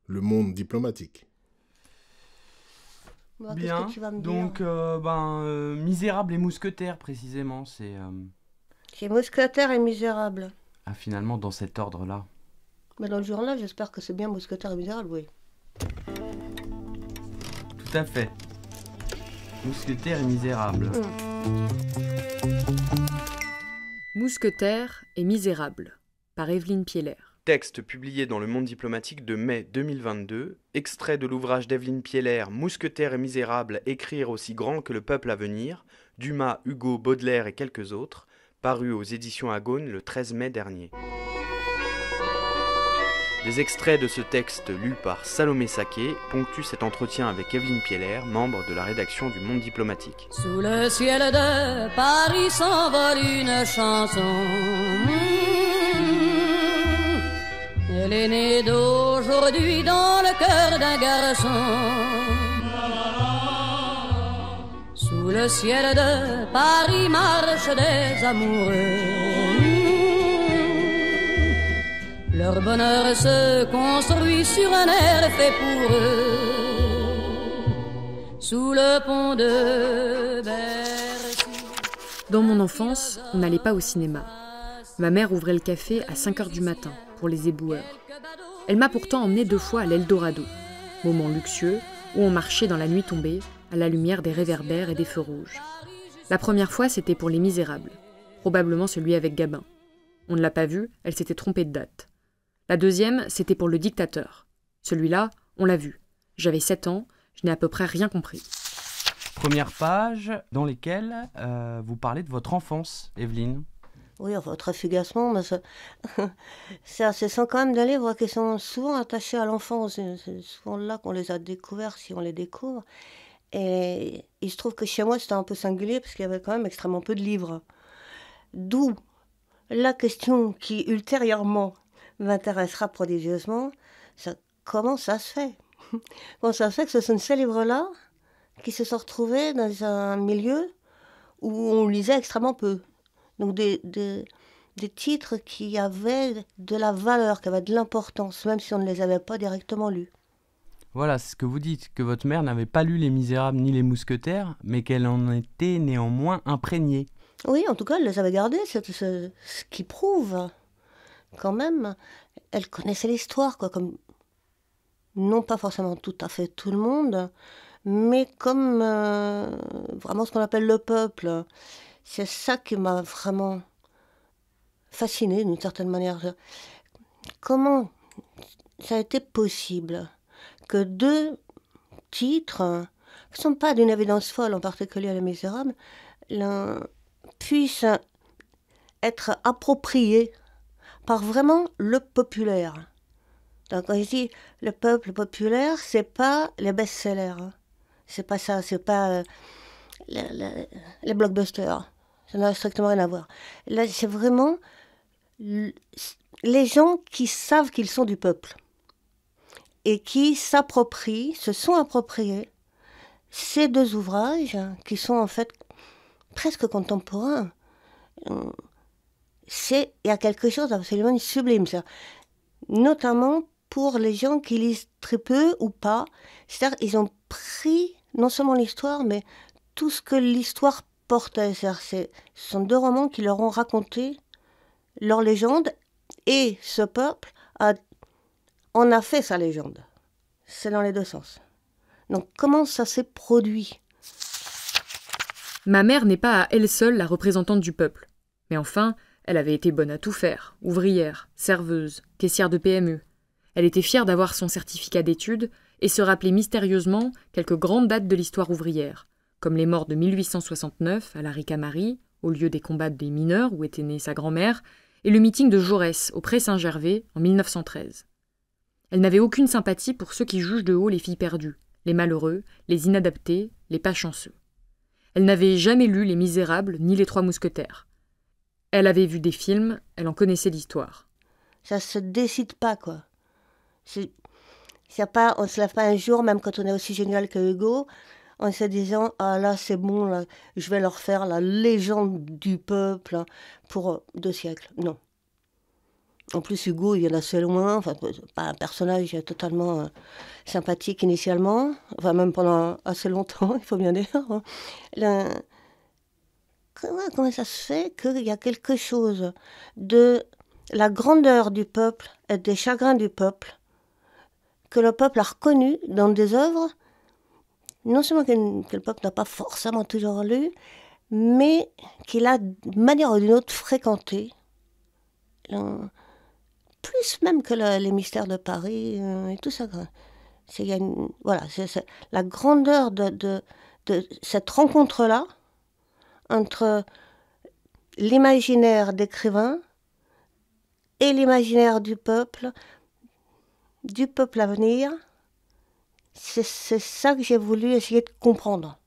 le monde diplomatique. Moi, qu'est-ce Bien, que tu vas me donc dire? Misérables et Mousquetaires précisément, c'est J'ai Mousquetaire et Misérable. finalement dans cet ordre-là. Mais dans le journal, j'espère que c'est bien Mousquetaire et Misérable, oui. Tout à fait. Mousquetaires et Misérables. Mousquetaire et Misérable, par Evelyne Pieller. Texte publié dans Le Monde diplomatique de mai 2022, extrait de l'ouvrage d'Evelyne Pieller, Mousquetaires et Misérables, écrire aussi grand que le peuple à venir, Dumas, Hugo, Baudelaire et quelques autres, paru aux éditions Agone le 13 mai dernier. Des extraits de ce texte lus par Salomé Saké ponctuent cet entretien avec Evelyne Pieller, membre de la rédaction du Monde diplomatique. Sous le ciel de Paris s'envole une chanson. Elle est née d'aujourd'hui dans le cœur d'un garçon. Sous le ciel de Paris marchent des amoureux. Leur bonheur se construit sur un air fait pour eux. Sous le pont de Bercy. Dans mon enfance, on n'allait pas au cinéma. Ma mère ouvrait le café à 5 h du matin pour les éboueurs. Elle m'a pourtant emmenée 2 fois à l'Eldorado, moment luxueux où on marchait dans la nuit tombée à la lumière des réverbères et des feux rouges. La première fois, c'était pour Les Misérables, probablement celui avec Gabin. On ne l'a pas vu, elle s'était trompée de date. La deuxième, c'était pour Le Dictateur. Celui-là, on l'a vu. J'avais 7 ans, je n'ai à peu près rien compris. Première page dans lesquelles vous parlez de votre enfance, Evelyne. Oui, enfin, votre effugacement, mais ce sont quand même des livres qui sont souvent attachés à l'enfance. C'est souvent là qu'on les a découverts, si on les découvre. Et il se trouve que chez moi, c'était un peu singulier, parce qu'il y avait quand même extrêmement peu de livres. D'où la question qui, ultérieurement, m'intéressera prodigieusement, c'est comment ça se fait? Comment ça se fait que ce sont ces livres-là qui se sont retrouvés dans un milieu où on lisait extrêmement peu? Donc des titres qui avaient de la valeur, qui avaient de l'importance, même si on ne les avait pas directement lus. Voilà, c'est ce que vous dites, que votre mère n'avait pas lu Les Misérables ni Les Mousquetaires, mais qu'elle en était néanmoins imprégnée. Oui, en tout cas, elle les avait gardés, ce qui prouve quand même. Elle connaissait l'histoire, quoi, comme non pas forcément tout à fait tout le monde, mais comme vraiment ce qu'on appelle le peuple. C'est ça qui m'a vraiment fascinée d'une certaine manière. Comment ça a été possible que 2 titres, qui ne sont pas d'une évidence folle, en particulier Les Misérables, puissent être appropriés par vraiment le populaire. Donc quand je dis le peuple populaire, c'est pas les best-sellers. C'est pas ça, c'est pas les blockbusters. Ça n'a strictement rien à voir. Là, c'est vraiment les gens qui savent qu'ils sont du peuple et qui se sont appropriés ces 2 ouvrages qui sont en fait presque contemporains. Il y a quelque chose d'absolument sublime, ça. Notamment pour les gens qui lisent très peu ou pas. C'est-à-dire ils ont pris non seulement l'histoire, mais tout ce que l'histoire portait. Ce sont 2 romans qui leur ont raconté leur légende, et ce peuple en a fait sa légende. C'est dans les 2 sens. Donc comment ça s'est produit? Ma mère n'est pas à elle seule la représentante du peuple. Mais enfin, elle avait été bonne à tout faire, ouvrière, serveuse, caissière de PME. Elle était fière d'avoir son certificat d'études et se rappelait mystérieusement quelques grandes dates de l'histoire ouvrière, comme les morts de 1869 à la Ricamarie, au lieu des combats des mineurs où était née sa grand-mère, et le meeting de Jaurès au Pré-Saint-Gervais en 1913. Elle n'avait aucune sympathie pour ceux qui jugent de haut les filles perdues, les malheureux, les inadaptés, les pas chanceux. Elle n'avait jamais lu Les Misérables ni Les Trois Mousquetaires. Elle avait vu des films, elle en connaissait l'histoire. Ça se décide pas, quoi. On se lève pas un jour, même quand on est aussi génial que Hugo, en se disant « Ah là, c'est bon, là, je vais leur faire la légende du peuple pour 2 siècles. » Non. En plus, Hugo, il vient d'assez loin. Enfin, c'est pas un personnage totalement sympathique initialement. Enfin, même pendant assez longtemps, il faut bien dire. Comment ça se fait qu'il y a quelque chose de la grandeur du peuple et des chagrins du peuple que le peuple a reconnu dans des œuvres, non seulement que le peuple n'a pas forcément toujours lu, mais qu'il a d'une manière ou d'une autre fréquenté. Plus même que les mystères de Paris et tout ça. C'est la grandeur de cette rencontre-là entre l'imaginaire d'écrivain et l'imaginaire du peuple à venir. C'est ça que j'ai voulu essayer de comprendre.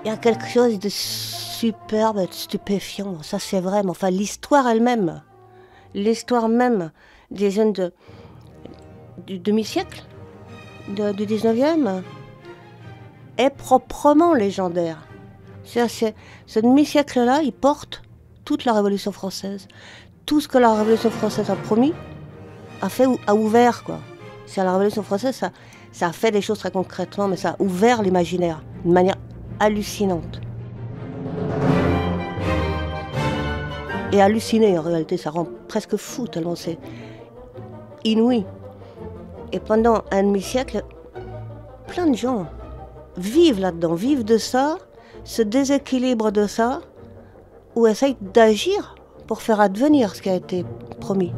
Il y a quelque chose de superbe, de stupéfiant, ça c'est vrai, mais enfin l'histoire elle-même, l'histoire même des jeunes du demi-siècle, du 19e, est proprement légendaire. Ce demi-siècle-là, il porte toute la Révolution française. Tout ce que la Révolution française a promis, a ouvert, quoi. C'est la Révolution française, ça a fait des choses très concrètement, mais ça a ouvert l'imaginaire d'une manière hallucinante. Et halluciné, en réalité, ça rend presque fou, tellement c'est inouï. Et pendant un demi-siècle, plein de gens vivent là-dedans, vivent de ça, se déséquilibrent de ça, ou essayent d'agir pour faire advenir ce qui a été promis.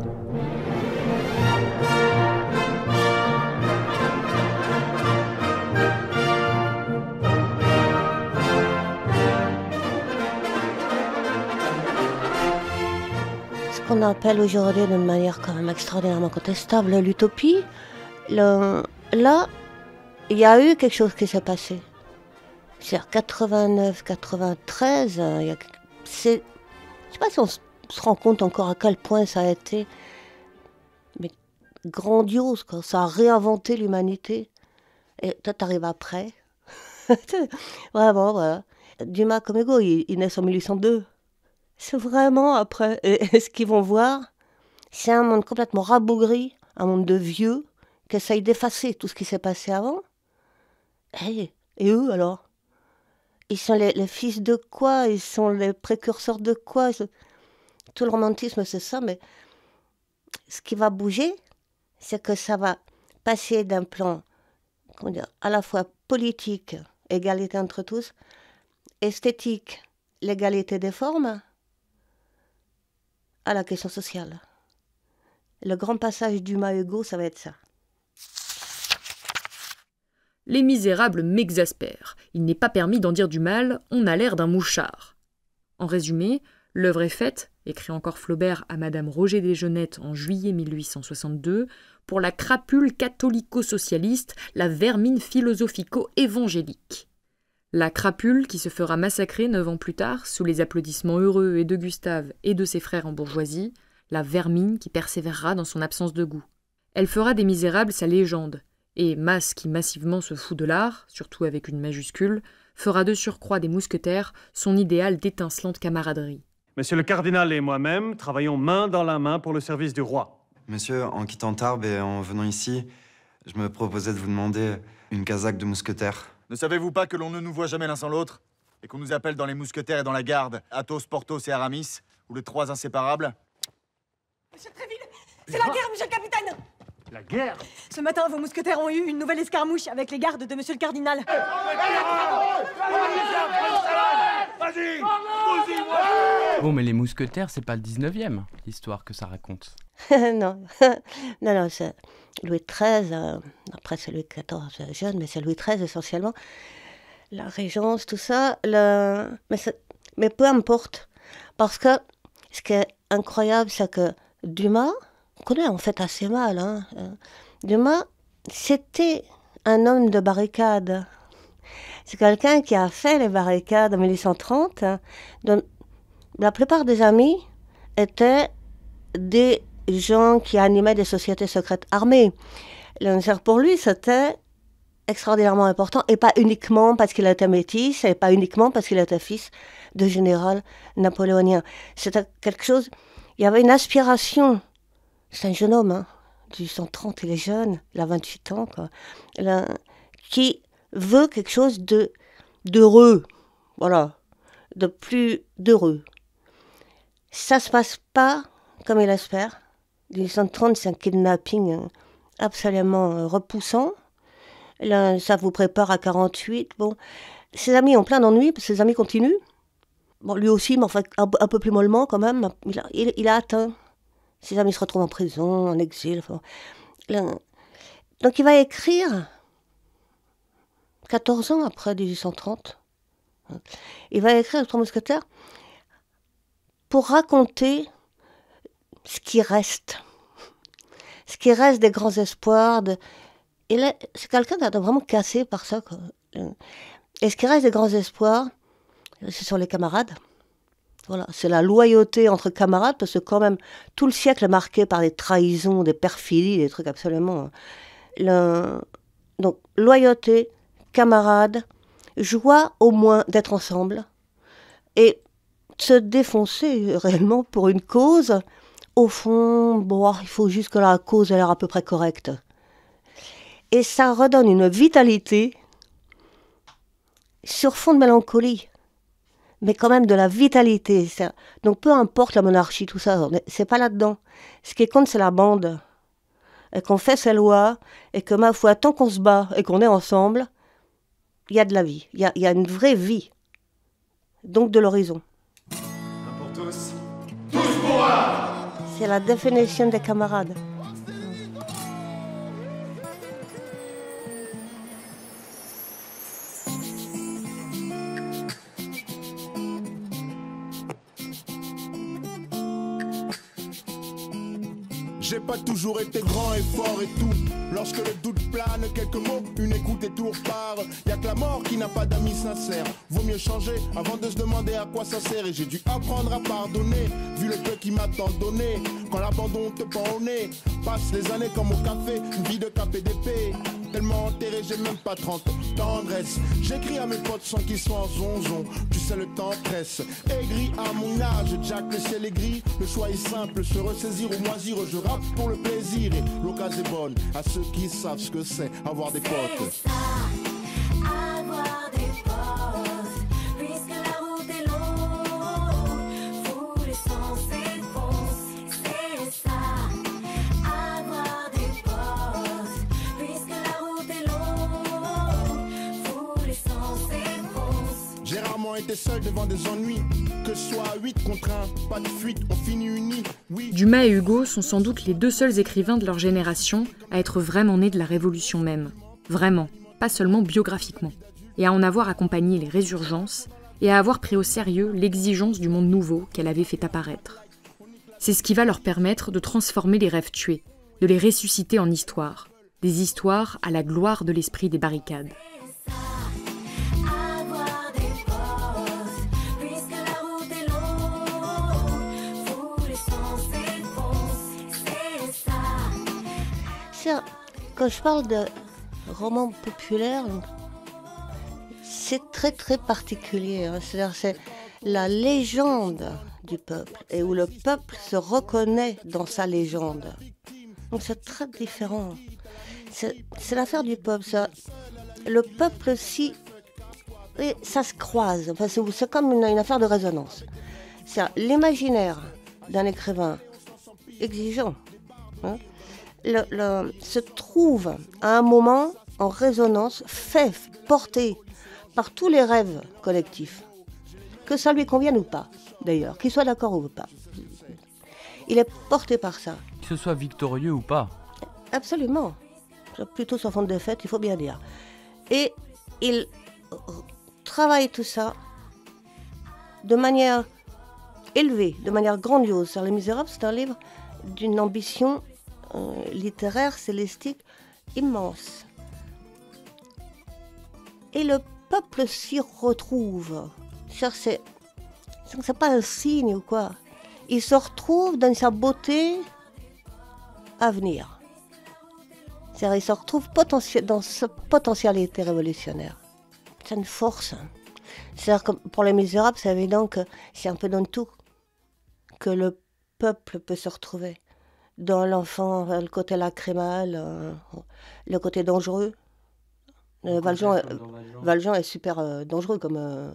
Qu'on appelle aujourd'hui d'une manière quand même extraordinairement contestable l'utopie, là, il y a eu quelque chose qui s'est passé. C'est 89, 93, je sais pas si on se rend compte encore à quel point ça a été mais grandiose, quoi. Ça a réinventé l'humanité. Et toi, t'arrives après. Vraiment, voilà. Dumas comme Hugo, il naît en 1802. C'est vraiment après. Et ce qu'ils vont voir, c'est un monde complètement rabougri, un monde de vieux, qui essaye d'effacer tout ce qui s'est passé avant. Et eux, alors? Ils sont les fils de quoi? Ils sont les précurseurs de quoi? Tout le romantisme, c'est ça, mais ce qui va bouger, c'est que ça va passer d'un plan, comment dire, à la fois politique, égalité entre tous, esthétique, l'égalité des formes, à la question sociale. Le grand passage Dumas-Hugo, ça va être ça. Les Misérables m'exaspèrent. Il n'est pas permis d'en dire du mal, on a l'air d'un mouchard. En résumé, l'œuvre est faite, écrit encore Flaubert à Madame Roger Desgenettes en juillet 1862, pour la crapule catholico-socialiste, la vermine philosophico-évangélique. La crapule qui se fera massacrer 9 ans plus tard, sous les applaudissements heureux et de Gustave et de ses frères en bourgeoisie, la vermine qui persévérera dans son absence de goût. Elle fera des Misérables sa légende, et Masse qui massivement se fout de l'art, surtout avec une majuscule, fera de surcroît des mousquetaires son idéal d'étincelante camaraderie. Monsieur le cardinal et moi-même travaillons main dans la main pour le service du roi. Monsieur, en quittant Tarbes et en venant ici, je me proposais de vous demander une casaque de mousquetaire. Ne savez-vous pas que l'on ne nous voit jamais l'un sans l'autre? Et qu'on nous appelle dans les mousquetaires et dans la garde Athos, Porthos et Aramis, ou les trois inséparables? Monsieur Tréville, c'est la guerre, monsieur le capitaine! La guerre? Ce matin, vos mousquetaires ont eu une nouvelle escarmouche avec les gardes de monsieur le cardinal. Bon, mais les mousquetaires, c'est pas le 19e, l'histoire que ça raconte. Non, non, non, c'est Louis XIII, après c'est Louis XIV jeune, mais c'est Louis XIII essentiellement. La Régence, tout ça, mais peu importe. Parce que ce qui est incroyable, c'est que Dumas, on connaît en fait assez mal, hein. Dumas, c'était un homme de barricade. C'est quelqu'un qui a fait les barricades en 1830. Hein, dont la plupart des amis étaient des gens qui animaient des sociétés secrètes armées. Pour lui, c'était extraordinairement important, et pas uniquement parce qu'il était métis, et pas uniquement parce qu'il était fils de général napoléonien. C'était quelque chose, il y avait une aspiration. C'est un jeune homme, hein, 1830, il est jeune, il a 28 ans, quoi, qui veut quelque chose d'heureux, voilà, de plus d'heureux. Ça se passe pas comme il espère. 1830, c'est un kidnapping absolument repoussant. Là, ça vous prépare à 48. Bon, ses amis ont plein d'ennuis, parce que ses amis continuent. Bon, lui aussi, mais enfin, un peu plus mollement quand même. Il a atteint. Ses amis se retrouvent en prison, en exil. Enfin, là, donc il va écrire 14 ans après 1830. Il va écrire Les Trois Mousquetaires pour raconter ce qui reste. Ce qui reste des grands espoirs. C'est quelqu'un qui a vraiment cassé par ça, quoi. Et ce qui reste des grands espoirs, ce sont les camarades. Voilà, c'est la loyauté entre camarades, parce que quand même, tout le siècle est marqué par des trahisons, des perfidies, des trucs absolument... Donc, loyauté, camarades, joie au moins d'être ensemble, et se défoncer réellement pour une cause. Au fond, bon, il faut juste que la cause ait l'air à peu près correcte. Et ça redonne une vitalité sur fond de mélancolie, mais quand même de la vitalité. Donc peu importe la monarchie, tout ça, c'est pas là-dedans. Ce qui compte, c'est la bande. Et qu'on fait ses lois, et que ma foi, tant qu'on se bat et qu'on est ensemble, il y a de la vie. Il y a une vraie vie. Donc de l'horizon. Un pour tous, tous pour un! C'est la définition des camarades. J'ai pas toujours été grand et fort et tout. Lorsque le doute plane, quelques mots, une écoute et tout repart. Y'a que la mort qui n'a pas d'amis sincères. Vaut mieux changer avant de se demander à quoi ça sert. Et j'ai dû apprendre à pardonner, vu le peu qui m'a tant donné. Quand l'abandon te pend au nez, passe les années comme au café, une vie de cap et d'épée. Tellement enterré, j'ai même pas 30 tendresse. J'écris à mes potes sans qu'ils soient en zonzon. Tu sais, le temps presse. Aigri à mon âge, Jack, le ciel est gris. Le choix est simple, se ressaisir ou moisir. Je rappe pour le plaisir et l'occasion est bonne à ceux qui savent ce que c'est avoir des potes. Avoir des potes, puisque la route est longue, fous les sens s'enfoncent, c'est ça. Avoir des potes, puisque la route est longue, fous les sens s'enfoncent. J'ai rarement été seul devant des ennuis, que ce soit à 8 contre 1, pas de fuite, on finit unis. Oui. Dumas et Hugo sont sans doute les deux seuls écrivains de leur génération à être vraiment nés de la Révolution même. Vraiment, pas seulement biographiquement. Et à en avoir accompagné les résurgences, et à avoir pris au sérieux l'exigence du monde nouveau qu'elle avait fait apparaître. C'est ce qui va leur permettre de transformer les rêves tués, de les ressusciter en histoires, des histoires à la gloire de l'esprit des barricades. Quand je parle de roman populaire, c'est très très particulier. Hein. C'est-à-dire c'est la légende du peuple et où le peuple se reconnaît dans sa légende. Donc c'est très différent. C'est l'affaire du peuple. Le peuple aussi, et ça se croise. Enfin, c'est comme une affaire de résonance. C'est l'imaginaire d'un écrivain exigeant. Hein, se trouve à un moment en résonance, fait porter par tous les rêves collectifs, que ça lui convienne ou pas, d'ailleurs, qu'il soit d'accord ou pas. Il est porté par ça. Que ce soit victorieux ou pas. Absolument. Plutôt sur fond de défaite, il faut bien dire. Et il travaille tout ça de manière élevée, de manière grandiose. Les Misérables, c'est un livre d'une ambition littéraire, stylistique immense. Et le peuple s'y retrouve. C'est pas un signe ou quoi. Il se retrouve dans sa beauté à venir. C'est-à-dire, il se retrouve dans sa potentialité révolutionnaire. C'est une force. C'est-à-dire que pour les Misérables, c'est évident que c'est un peu dans tout que le peuple peut se retrouver. Dans l'enfant, le côté lacrymal, le côté dangereux. Valjean est super dangereux comme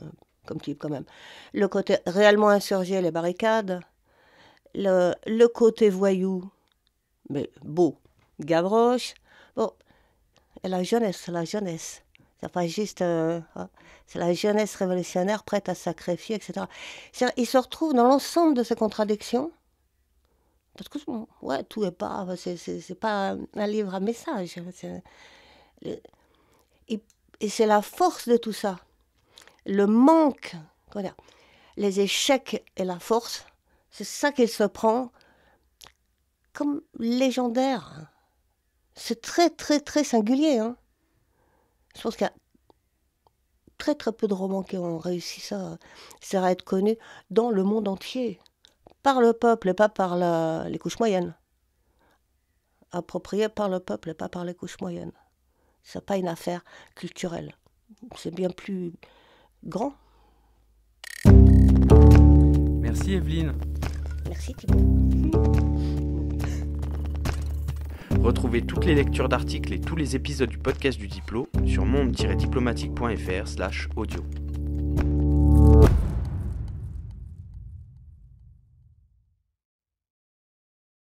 type quand même. Le côté réellement insurgé, les barricades. Le côté voyou, mais beau, Gavroche. Bon, et la jeunesse. C'est pas juste... c'est la jeunesse révolutionnaire prête à sacrifier, etc. Il se retrouve dans l'ensemble de ces contradictions. Parce que, ouais, tout est pas... C'est pas un livre à message. Et c'est la force de tout ça. Le manque, les échecs et la force, c'est ça qu'il se prend comme légendaire. C'est très, très, très singulier. Hein. Je pense qu'il y a très, très peu de romans qui ont réussi ça. Ça va être connu dans le monde entier. Par le peuple et pas par les couches moyennes. Approprié par le peuple et pas par les couches moyennes. C'est pas une affaire culturelle. C'est bien plus grand. Merci Evelyne. Merci Thibaut. Retrouvez toutes les lectures d'articles et tous les épisodes du podcast du Diplo sur monde-diplomatique.fr/audio.